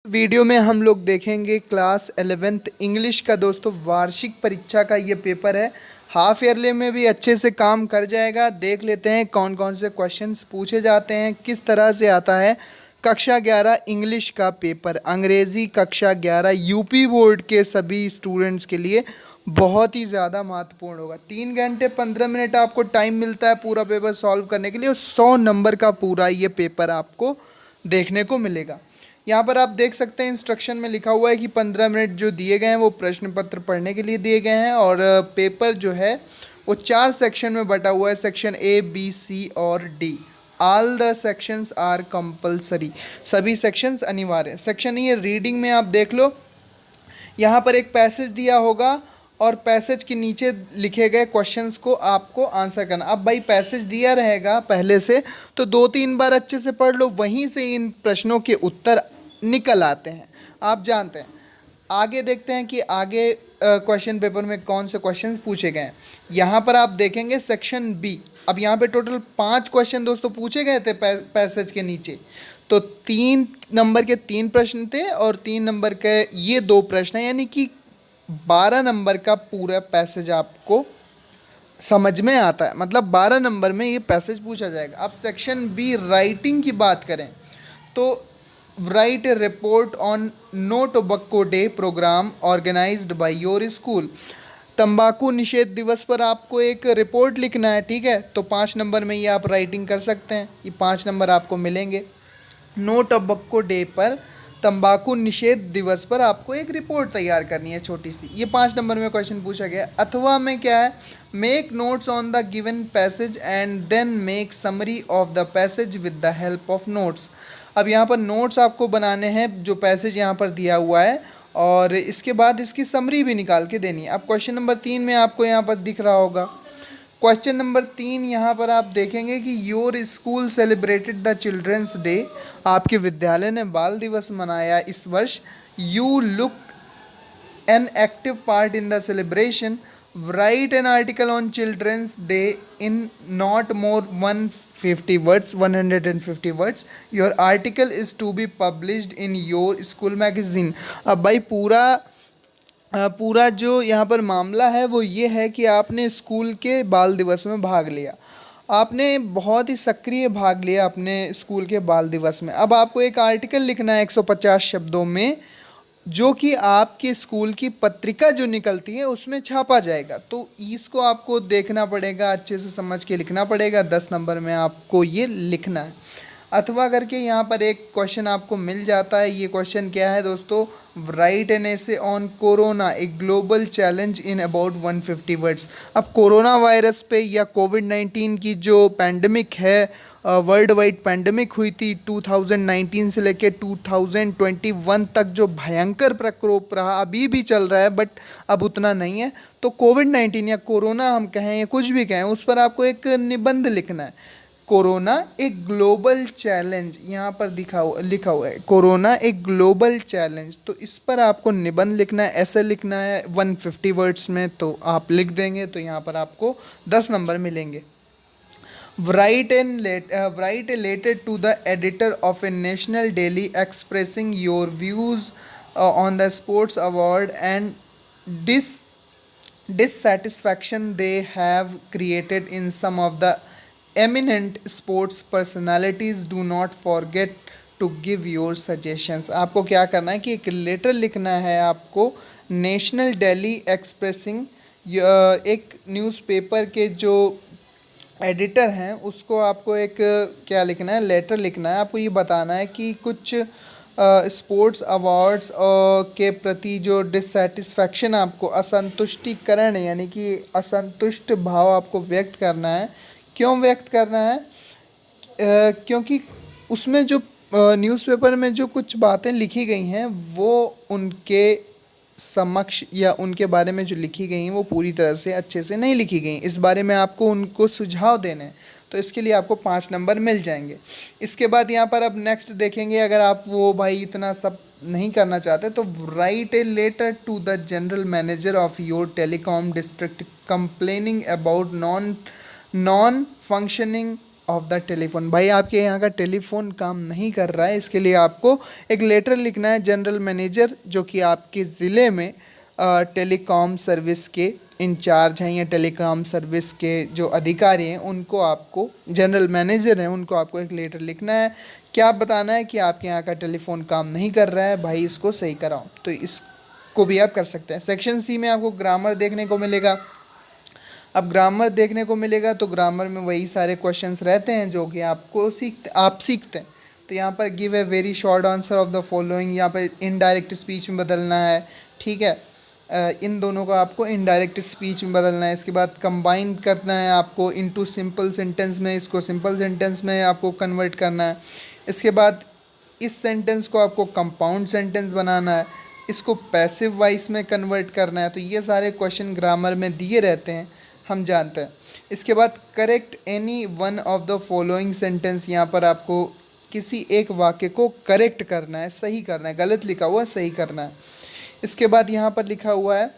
Video में हम लोग देखेंगे क्लास 11th इंग्लिश का दोस्तों वार्षिक परीक्षा का ये पेपर है। हाफ ईयरली में भी अच्छे से काम कर जाएगा। देख लेते हैं कौन कौन से क्वेश्चंस पूछे जाते हैं, किस तरह से आता है। कक्षा 11 इंग्लिश का पेपर, अंग्रेज़ी कक्षा 11 यूपी बोर्ड के सभी स्टूडेंट्स के लिए बहुत ही ज़्यादा महत्वपूर्ण होगा। 3 घंटे 15 मिनट आपको टाइम मिलता है पूरा पेपर सॉल्व करने के लिए और 100 नंबर का पूरा ये पेपर आपको देखने को मिलेगा। यहाँ पर आप देख सकते हैं इंस्ट्रक्शन में लिखा हुआ है कि 15 मिनट जो दिए गए हैं वो प्रश्न पत्र पढ़ने के लिए दिए गए हैं और पेपर जो है वो 4 सेक्शन में बटा हुआ है, सेक्शन ए बी सी और D. All the sections are compulsory, सभी सेक्शंस अनिवार्य। सेक्शन ये रीडिंग में आप देख लो, यहाँ पर एक पैसेज दिया होगा और पैसेज के नीचे लिखे गए क्वेश्चंस को आपको आंसर करना। अब भाई पैसेज दिया रहेगा पहले से तो 2-3 बार अच्छे से पढ़ लो, वहीं से इन प्रश्नों के उत्तर निकल आते हैं, आप जानते हैं। आगे देखते हैं कि आगे क्वेश्चन पेपर में कौन से क्वेश्चंस पूछे गए हैं। यहाँ पर आप देखेंगे सेक्शन बी। अब यहाँ पे टोटल 5 क्वेश्चन दोस्तों पूछे गए थे पैसेज के नीचे। तो 3 नंबर के 3 प्रश्न थे और 3 नंबर के ये 2 प्रश्न हैं, यानी कि 12 नंबर का पूरा पैसेज आपको समझ में आता है। मतलब 12 नंबर में ये पैसेज पूछा जाएगा। अब सेक्शन बी राइटिंग की बात करें तो write a report on no tobacco day programme organised by your school. तंबाकू निषेध दिवस पर आपको एक रिपोर्ट लिखना है, ठीक है। तो 5 नंबर में ये आप राइटिंग कर सकते हैं, ये 5 नंबर आपको मिलेंगे। नो टोबैको डे पर, तंबाकू निषेध दिवस पर आपको एक रिपोर्ट तैयार करनी है छोटी सी, ये 5 नंबर में क्वेश्चन पूछा गया। अथवा में क्या है, make notes on the given passage and then make summary of the passage with the help of notes. अब यहाँ पर नोट्स आपको बनाने हैं जो पैसेज यहाँ पर दिया हुआ है और इसके बाद इसकी समरी भी निकाल के देनी है। अब क्वेश्चन नंबर 3 में आपको यहाँ पर दिख रहा होगा, क्वेश्चन नंबर 3 यहाँ पर आप देखेंगे कि your school celebrated the children's day. आपके विद्यालय ने बाल दिवस मनाया इस वर्ष। You look an active part in the celebration. Write an article on Children's Day in not more 150 words, 150 words. Your article is to be published in your school magazine. अब भाई पूरा जो यहाँ पर मामला है वो ये है कि आपने स्कूल के बाल दिवस में भाग लिया, आपने बहुत ही सक्रिय भाग लिया अपने स्कूल के बाल दिवस में। अब आपको एक आर्टिकल लिखना है 150 शब्दों में, जो कि आपके स्कूल की पत्रिका जो निकलती है उसमें छापा जाएगा। तो इसको आपको देखना पड़ेगा, अच्छे से समझ के लिखना पड़ेगा। 10 नंबर में आपको ये लिखना है। अथवा करके यहाँ पर एक क्वेश्चन आपको मिल जाता है। ये क्वेश्चन क्या है दोस्तों, right an essay on corona a global challenge in about 150 words. अब कोरोना वायरस पे या कोविड-19 की जो पैंडमिक है, वर्ल्ड वाइड पैंडमिक हुई थी 2019 से लेकर 2021 तक, जो भयंकर प्रकोप रहा, अभी भी चल रहा है बट अब उतना नहीं है। तो कोविड-19 या कोरोना हम कहें या कुछ भी कहें, उस पर आपको एक निबंध लिखना है। कोरोना एक ग्लोबल चैलेंज, यहाँ पर लिखा हुआ है कोरोना एक ग्लोबल चैलेंज। तो इस पर आपको निबंध लिखना है, ऐसे लिखना है 150 वर्ड्स में। तो आप लिख देंगे तो यहाँ पर आपको 10 नंबर मिलेंगे। Write a letter to the editor of a national daily expressing your views on the sports award and dissatisfaction they have created in some of the eminent sports personalities. Do not forget to give your suggestions. आपको क्या करना है कि एक letter लिखना है आपको national daily expressing, एक न्यूज़पेपर के जो एडिटर हैं उसको आपको एक क्या लिखना है, लेटर लिखना है। आपको ये बताना है कि कुछ स्पोर्ट्स अवार्ड्स के प्रति जो डिससेटिस्फैक्शन, आपको असंतुष्टिकरण यानी कि असंतुष्ट भाव आपको व्यक्त करना है। क्यों व्यक्त करना है? क्योंकि उसमें जो न्यूज़पेपर में जो कुछ बातें लिखी गई हैं वो उनके समक्ष या उनके बारे में जो लिखी गई हैं वो पूरी तरह से अच्छे से नहीं लिखी गई। इस बारे में आपको उनको सुझाव देने हैं, तो इसके लिए आपको 5 नंबर मिल जाएंगे। इसके बाद यहाँ पर अब नेक्स्ट देखेंगे, अगर आप वो भाई इतना सब नहीं करना चाहते तो write a letter to the general manager of your telecom district complaining about non functioning of the telephone. भाई आपके यहाँ का टेलीफोन काम नहीं कर रहा है, इसके लिए आपको एक लेटर लिखना है जनरल मैनेजर जो कि आपके ज़िले में टेलीकॉम सर्विस के इंचार्ज हैं या टेलीकॉम सर्विस के जो अधिकारी हैं उनको, आपको जनरल मैनेजर हैं उनको आपको एक लेटर लिखना है। क्या बताना है कि आपके यहाँ का टेलीफोन काम नहीं कर रहा है, भाई इसको सही कराओ। तो इसको भी आप कर सकते हैं। सेक्शन सी में आपको ग्रामर देखने को मिलेगा। अब ग्रामर देखने को मिलेगा तो ग्रामर में वही सारे क्वेश्चंस रहते हैं जो कि आप सीखते हैं। तो यहाँ पर give a very short answer of the following, यहाँ पर इनडायरेक्ट स्पीच में बदलना है, ठीक है। इन दोनों को आपको इनडायरेक्ट स्पीच में बदलना है। इसके बाद कंबाइन करना है आपको इनटू सिंपल सेंटेंस में, इसको सिंपल सेंटेंस में आपको कन्वर्ट करना है। इसके बाद इस सेंटेंस को आपको कंपाउंड सेंटेंस बनाना है, इसको पैसिव वॉइस में कन्वर्ट करना है। तो ये सारे क्वेश्चन ग्रामर में दिए रहते हैं, हम जानते हैं। इसके बाद correct any one of the following sentence, यहाँ पर आपको किसी एक वाक्य को करेक्ट करना है, सही करना है, गलत लिखा हुआ है सही करना है। इसके बाद यहाँ पर लिखा हुआ है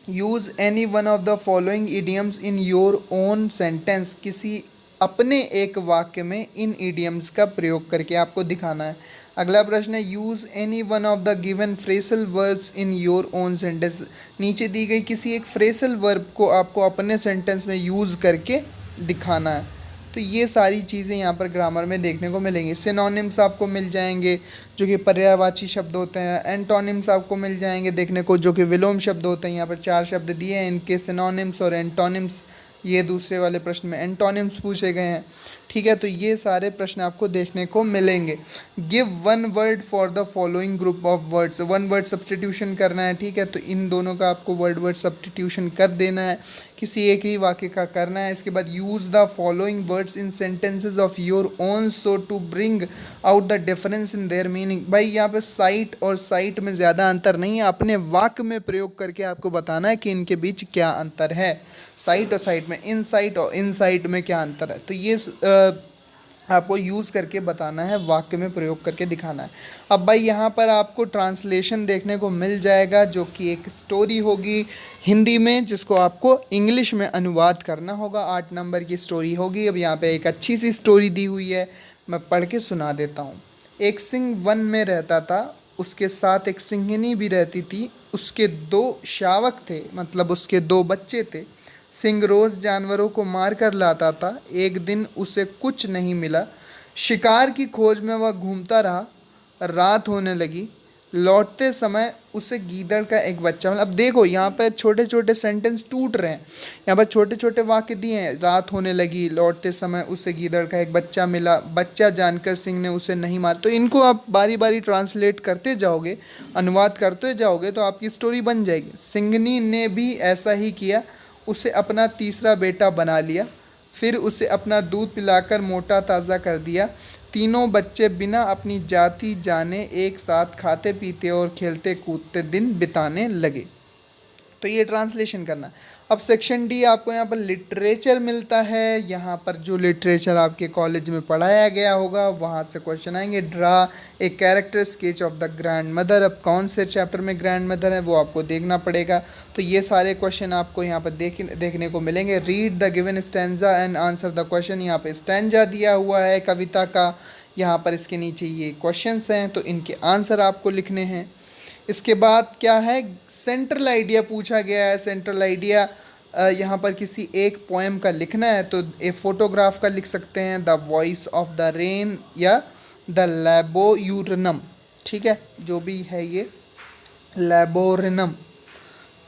use any one of the following idioms in your own sentence, किसी अपने एक वाक्य में इन इडियम्स का प्रयोग करके आपको दिखाना है। अगला प्रश्न है use any one of the given phrasal verbs in your own sentence, नीचे दी गई किसी एक फ्रेसल वर्ब को आपको अपने सेंटेंस में यूज़ करके दिखाना है। तो ये सारी चीज़ें यहाँ पर ग्रामर में देखने को मिलेंगी। सिनोनिम्स आपको मिल जाएंगे जो कि पर्यायवाची शब्द होते हैं। एंटोनिम्स आपको मिल जाएंगे देखने को जो कि विलोम शब्द होते हैं। यहाँ पर 4 शब्द दिए हैं, इनके सिनोनिम्स और एंटोनिम्स ये दूसरे वाले प्रश्न में एंटोनिम्स पूछे गए हैं, ठीक है। तो ये सारे प्रश्न आपको देखने को मिलेंगे। Give one word for the following group of words, one word substitution करना है, ठीक है। तो इन दोनों का आपको वर्ड सब्स्टिट्यूशन कर देना है, किसी एक ही वाक्य का करना है। इसके बाद use the following words in sentences of your own so to bring out the difference in their meaning. भाई यहाँ पे साइट और साइट में ज़्यादा अंतर नहीं है, अपने वाक्य में प्रयोग करके आपको बताना है कि इनके बीच क्या अंतर है। साइट और साइट में, इन साइट और इन साइट में क्या अंतर है, तो ये आपको यूज़ करके बताना है, वाक्य में प्रयोग करके दिखाना है। अब भाई यहाँ पर आपको ट्रांसलेशन देखने को मिल जाएगा जो कि एक स्टोरी होगी हिंदी में जिसको आपको इंग्लिश में अनुवाद करना होगा। 8 नंबर की स्टोरी होगी। अब यहाँ पे एक अच्छी सी स्टोरी दी हुई है, मैं पढ़ के सुना देता हूँ। एक सिंह वन में रहता था, उसके साथ एक सिंहनी भी रहती थी। उसके 2 शावक थे, मतलब उसके 2 बच्चे थे। सिंह रोज़ जानवरों को मार कर लाता था। एक दिन उसे कुछ नहीं मिला, शिकार की खोज में वह घूमता रहा। रात होने लगी, लौटते समय उसे गीदड़ का एक बच्चा मिला। अब देखो यहाँ पर छोटे छोटे सेंटेंस टूट रहे हैं, यहाँ पर छोटे छोटे वाक्य दिए हैं। रात होने लगी, लौटते समय उसे गीदड़ का एक बच्चा मिला, बच्चा जानकर सिंह ने उसे नहीं मारा। तो इनको आप बारी बारी ट्रांसलेट करते जाओगे, अनुवाद करते जाओगे तो आपकी स्टोरी बन जाएगी। सिंहनी ने भी ऐसा ही किया, उसे अपना तीसरा बेटा बना लिया, फिर उसे अपना दूध पिलाकर मोटा ताज़ा कर दिया। तीनों बच्चे बिना अपनी जाति जाने एक साथ खाते पीते और खेलते कूदते दिन बिताने लगे। तो ये ट्रांसलेशन करना। अब सेक्शन डी आपको यहाँ पर लिटरेचर मिलता है। यहाँ पर जो लिटरेचर आपके कॉलेज में पढ़ाया गया होगा वहाँ से क्वेश्चन आएंगे। Draw a character sketch of the grand mother. अब कौन से चैप्टर में ग्रैंड मदर है वो आपको देखना पड़ेगा। तो ये सारे क्वेश्चन आपको यहाँ पर देखने को मिलेंगे। Read the given stanza and answer the question. यहाँ पर स्टैंजा दिया हुआ है कविता का, यहाँ पर इसके नीचे ये क्वेश्चंस हैं तो इनके आंसर आपको लिखने हैं। इसके बाद क्या है, सेंट्रल आइडिया पूछा गया है। सेंट्रल आइडिया यहाँ पर किसी एक पोएम का लिखना है तो ए फोटोग्राफ का लिख सकते हैं, the voice of the rain या द लैबोयूरनम, ठीक है, जो भी है ये लैबोरिनम।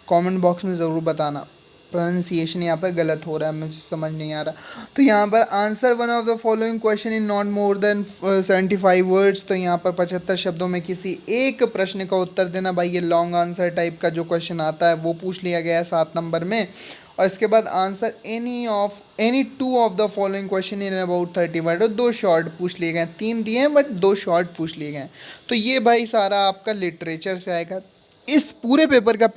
कमेंट बॉक्स में ज़रूर बताना, प्रोनाउंसिएशन यहाँ पर गलत हो रहा है, मुझे समझ नहीं आ रहा। तो यहाँ पर answer one of the following question in not more than 75 words. तो यहाँ पर 75 शब्दों में किसी एक प्रश्न का उत्तर देना। भाई ये लॉन्ग आंसर टाइप का जो क्वेश्चन आता है वो पूछ लिया गया है 7 नंबर में। और इसके बाद answer any two of the following question in about 30 word. और 2 शॉर्ट पूछ लिए गए, 3 दिए हैं बट 2 शॉर्ट पूछ लिए गए। तो ये भाई सारा आपका लिटरेचर से आएगा। इस पूरे पेपर का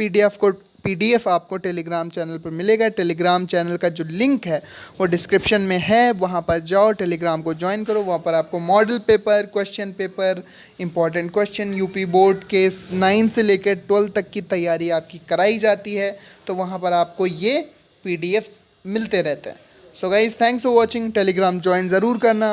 पीडीएफ आपको टेलीग्राम चैनल पर मिलेगा। टेलीग्राम चैनल का जो लिंक है वो डिस्क्रिप्शन में है, वहाँ पर जाओ, टेलीग्राम को ज्वाइन करो। वहाँ पर आपको model paper, question paper, important question, UP board के 9 से लेकर 12 तक की तैयारी आपकी कराई जाती है। तो वहाँ पर आपको ये पीडीएफ मिलते रहते हैं। So guys thanks for watching, Telegram join ज़रूर करना।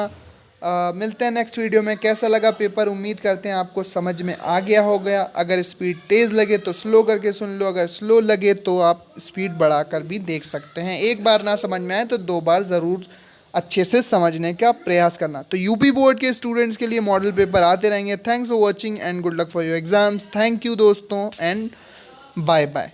मिलते हैं नेक्स्ट वीडियो में। कैसा लगा पेपर, उम्मीद करते हैं आपको समझ में आ गया होगा। अगर स्पीड तेज़ लगे तो स्लो करके सुन लो, अगर स्लो लगे तो आप स्पीड बढ़ाकर भी देख सकते हैं। एक बार ना समझ में आए तो 2 बार ज़रूर अच्छे से समझने का प्रयास करना। तो यूपी बोर्ड के स्टूडेंट्स के लिए मॉडल पेपर आते रहेंगे। Thanks for watching and good luck for your exams. Thank you दोस्तों एंड बाय बाय।